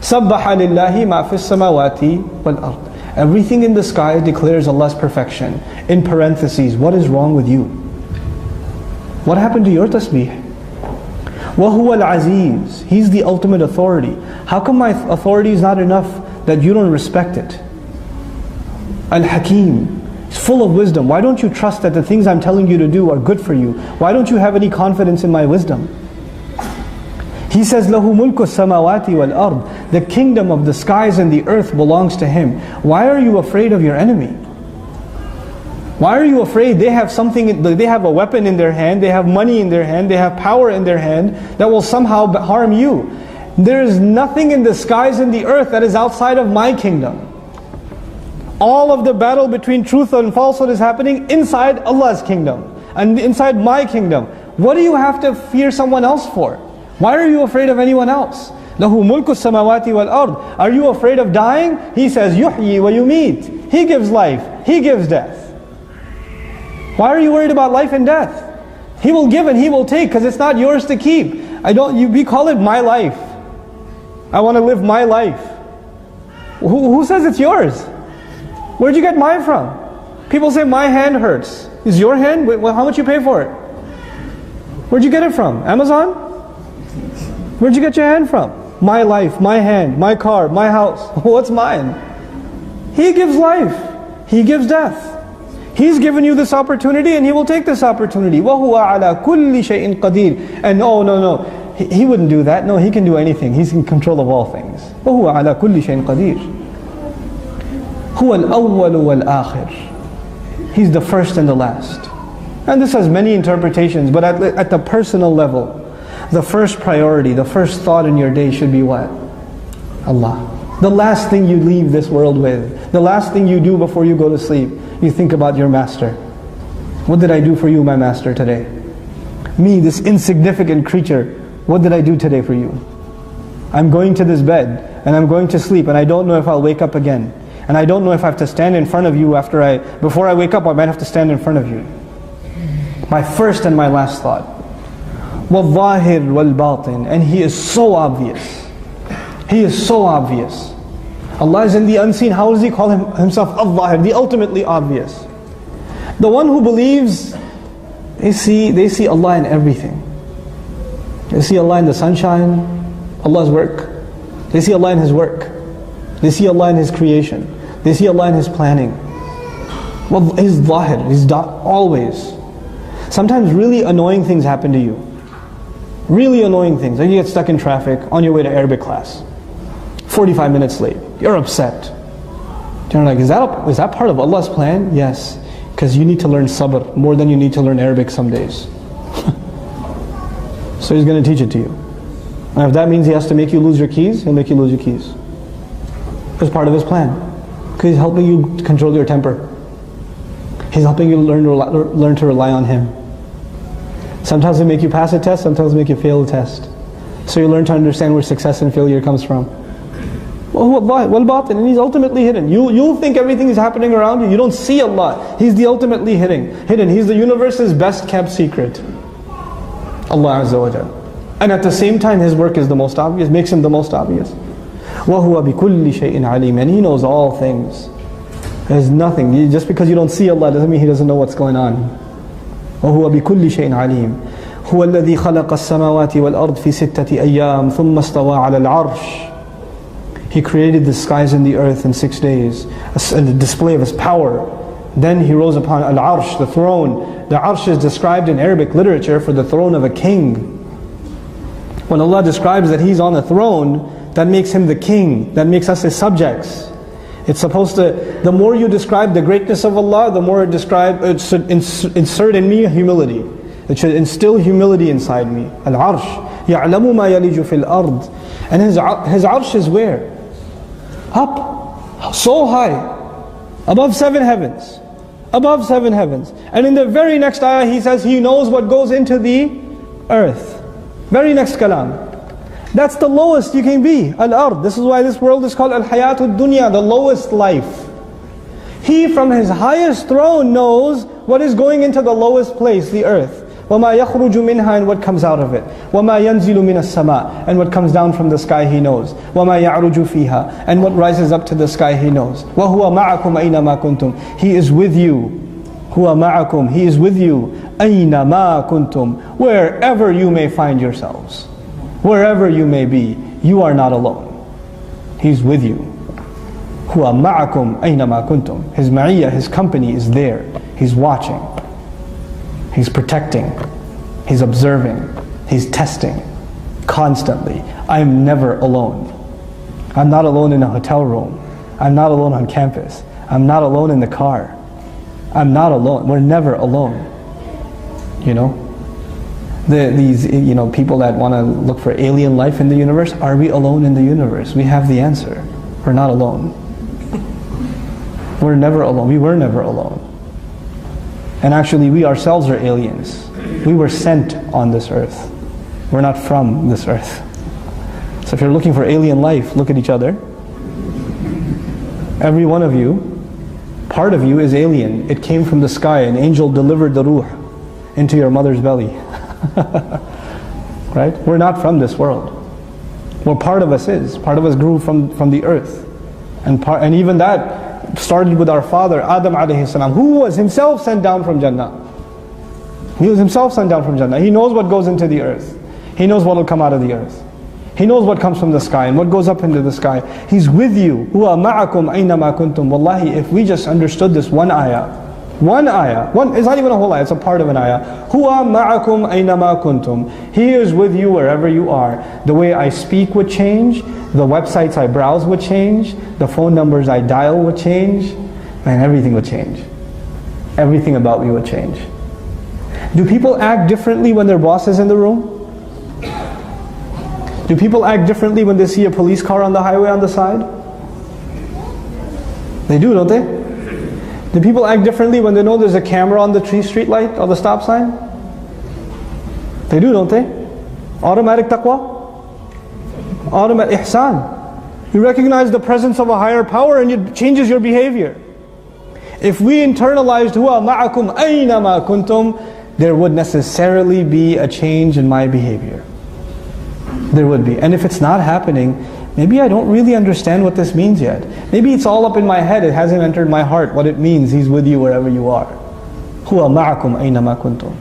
سَبَّحَ لِلَّهِ مَا فِي السَّمَاوَاتِ وَالْأَرْضِ. Everything in the sky declares Allah's perfection. In parentheses, what is wrong with you? What happened to your tasbih? وَهُوَ الْعَزِيزُ. He's the ultimate authority. How come my authority is not enough that you don't respect it? Al-Hakim. It's full of wisdom. Why don't you trust that the things I'm telling you to do are good for you? Why don't you have any confidence in my wisdom? He says, لَهُ مُلْكُ السَّمَاوَاتِ وَالْأَرْضِ. The kingdom of the skies and the earth belongs to Him. Why are you afraid of your enemy? Why are you afraid? They have something, they have a weapon in their hand, they have money in their hand, they have power in their hand that will somehow harm you. There is nothing in the skies and the earth that is outside of my kingdom. All of the battle between truth and falsehood is happening inside Allah's kingdom and inside my kingdom. What do you have to fear someone else for? Why are you afraid of anyone else? لَهُ مُلْكُ السَّمَاوَاتِ وَالْأَرْضِ. Are you afraid of dying? He says, يُحْيِي وَيُمِيتُ. He gives life, He gives death. Why are you worried about life and death? He will give and He will take, because it's not yours to keep. We call it my life. I want to live my life. Who says it's yours? Where'd you get mine from? People say my hand hurts. Is your hand? Well, how much you pay for it? Where'd you get it from? Amazon? Where'd you get your hand from? My life, my hand, my car, my house. What's mine? He gives life. He gives death. He's given you this opportunity and He will take this opportunity. وَهُوَ عَلَى كُلِّ شَيْءٍ قَدِيرٍ. And no. He wouldn't do that. No, He can do anything. He's in control of all things. وَهُوَ عَلَى كُلِّ شَيْءٍ قَدِيرٍ. هُوَ الْأَوَّلُ وَالْآخِرُ. He's the first and the last. And this has many interpretations, but at the personal level, the first priority, the first thought in your day should be what? Allah. The last thing you leave this world with, the last thing you do before you go to sleep, you think about your master. What did I do for you, my master, today? Me, this insignificant creature, what did I do today for you? I'm going to this bed, and I'm going to sleep, and I don't know if I'll wake up again. And I don't know if I have to stand in front of you before I wake up, I might have to stand in front of you. My first and my last thought. وَالظَّاهِرْ وَالْبَاطِنِ. And He is so obvious. He is so obvious. Allah is in the unseen. How does He call Himself Al-Zahir, the ultimately obvious? The one who believes, they see Allah in everything. They see Allah in the sunshine, Allah's work. They see Allah in His work. They see Allah in His creation. They see Allah in His planning. Well, He's Zahir, He's always. Sometimes really annoying things happen to you. Really annoying things. Like you get stuck in traffic on your way to Arabic class. 45 minutes late. You're upset. You're like, is that part of Allah's plan? Yes. Because you need to learn sabr more than you need to learn Arabic some days. So He's going to teach it to you. And if that means He has to make you lose your keys, He'll make you lose your keys. It's part of His plan. Because He's helping you control your temper. He's helping you learn to rely on Him. Sometimes He'll make you pass a test, sometimes He'll make you fail a test. So you learn to understand where success and failure comes from. وَالْبَاطِنِ. And He's ultimately hidden. You'll think everything is happening around you. You don't see Allah. He's the ultimately hidden. He's the universe's best kept secret. Allah Azza wa Jal. And at the same time His work is the most obvious, makes Him the most obvious. وَهُوَ بِكُلِّ شَيْءٍ عَلِيمٍ. And He knows all things. There's nothing. Just because you don't see Allah doesn't mean He doesn't know what's going on. وَهُوَ بِكُلِّ شَيْءٍ عَلِيمٍ. هُوَ الَّذِي خَلَقَ السَّمَاوَاتِ وَالْأَرْضِ فِي سِتَّةِ أَيَّامٍ ثُمَّ اسْتَوَى عَلَى الْعَرْشِ. He created the skies and the earth in 6 days, a display of His power. Then He rose upon Al-Arsh, the throne. The Arsh is described in Arabic literature for the throne of a king. When Allah describes that He's on the throne, that makes Him the king, that makes us His subjects. It's supposed to, the more you describe the greatness of Allah, the more it should insert in me humility. It should instill humility inside me. Al-Arsh, يَعْلَمُ مَا يَلِجُ فِي الْأَرْضِ. And His Arsh is where? Up, so high, above 7 heavens. Above 7 heavens. And in the very next ayah He says He knows what goes into the earth. Very next kalam. That's the lowest you can be, al-ard. This is why this world is called al-hayatud dunya, the lowest life. He from His highest throne knows what is going into the lowest place, the earth. وَمَا يَخْرُجُ مِنْهَا, and what comes out of it. وَمَا يَنْزِلُ مِنَ السَّمَاءِ, and what comes down from the sky He knows. وَمَا يَعْرُجُ فِيهَا, and what rises up to the sky He knows. وَهُوَ مَعَكُمْ أَيْنَمَا كُنْتُمْ, He is with you. هُوَ مَعَكُمْ, He is with you. أَيْنَمَا كُنْتُمْ, wherever you may find yourselves. Wherever you may be, you are not alone. He's with you. هُوَ مَعَكُمْ أَيْنَمَا كُنْتُمْ, His ma'iyah, His company is there. He's watching. He's protecting. He's observing. He's testing constantly. I'm never alone. I'm not alone in a hotel room. I'm not alone on campus. I'm not alone in the car. I'm not alone. We're never alone. You know? These people that want to look for alien life in the universe, are we alone in the universe? We have the answer. We're not alone. We're never alone. We were never alone. And actually we ourselves are aliens. We were sent on this earth. We're not from this earth. So if you're looking for alien life, look at each other. Every one of you, part of you is alien. It came from the sky. An angel delivered the ruh into your mother's belly. Right? We're not from this world. Well, part of us is. Part of us grew from the earth. And even that started with our father, Adam alayhi salam, who was himself sent down from Jannah. He was himself sent down from Jannah. He knows what goes into the earth. He knows what will come out of the earth. He knows what comes from the sky and what goes up into the sky. He's with you. هُوَ مَعَكُمْ أَيْنَمَا كُنْتُمْ. Wallahi, if we just understood this one ayah, it's not even a whole ayah, it's a part of an ayah. هُوَ مَعَكُمْ أَيْنَمَا كُنْتُمْ. He is with you wherever you are. The way I speak would change. The websites I browse would change. The phone numbers I dial would change. Man, everything would change. Everything about me would change. Do people act differently when their boss is in the room? Do people act differently when they see a police car on the highway on the side? They do, don't they? Do people act differently when they know there's a camera on the street light or the stop sign? They do, don't they? Automatic taqwa? Automatic ihsan. You recognize the presence of a higher power and it changes your behavior. If we internalized huwa ma'akum aynama kuntum, there would necessarily be a change in my behavior. There would be. And if it's not happening, maybe I don't really understand what this means yet. Maybe it's all up in my head, it hasn't entered my heart what it means. He's with you wherever you are. هُوَ مَعَكُمْ أَيْنَمَا كُنْتُمْ.